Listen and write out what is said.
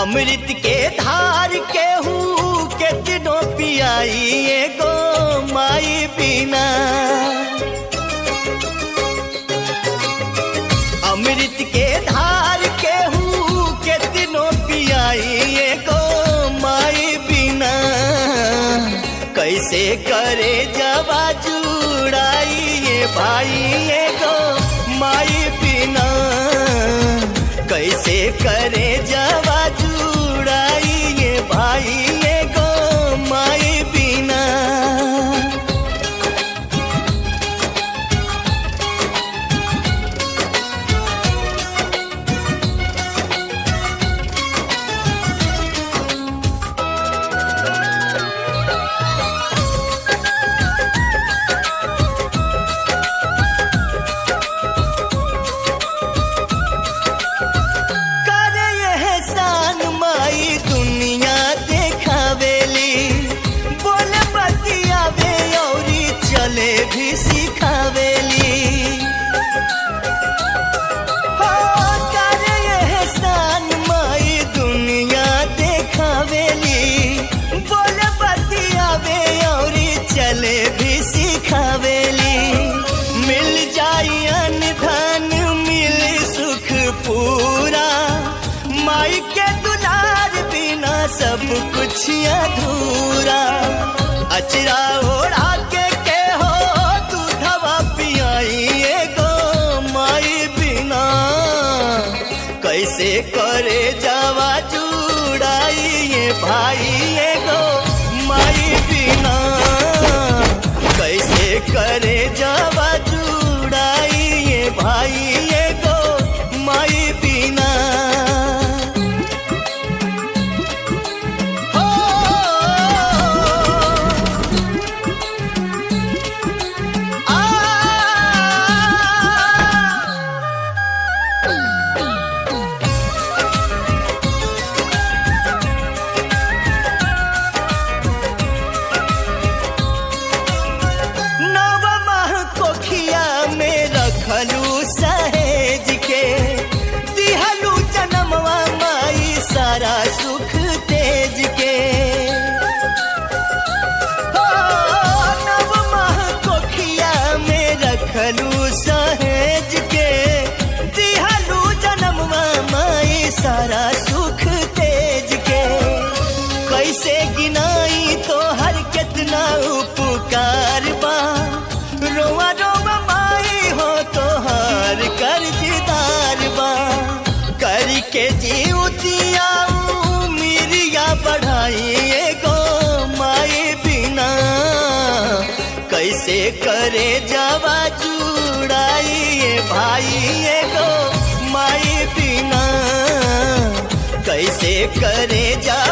अमृत के धार केहू केतनो पियाई एगो माई बिना। अमृत के धार केहू केतनो पियाई एगो माई बिना। कैसे करे जवा जुड़ाई ये भाई एगो माई बिना। कैसे करे जवा जुड़ाई ये भाई एगो माई बिना। भी सिखावेली हो करे एहसान माई दुनिया देखावेली। बोले बतियावे और चले भी सिखावेली। मिल जाई अन्न धन मिल सुख पूरा। माई के दुलार बिना सब कुछ अधूरा। अचरा ओढ़ा के कैसे करे जवा जुड़ाई ये भाई एगो माई बिना। कैसे करे जवा जुड़ाई ये भाई एगो माई बिना। रखलू सहेज के दिहलू जनमवा माई सारा सुख तेज के। हो नव माह कोखिया में रखलू सहेज के दिहलू जनमवा माई सारा सुख तेज के। कैसे गिनाई तो हर कितना उपकार बा। रोवा रोवा तोहार कर्जदार बा। करके जीवतिया मिरिया बढ़ाई एगो माई बिना। कैसे करे जवा जुड़ाई ये भाई एगो माई बिना। कैसे करे जा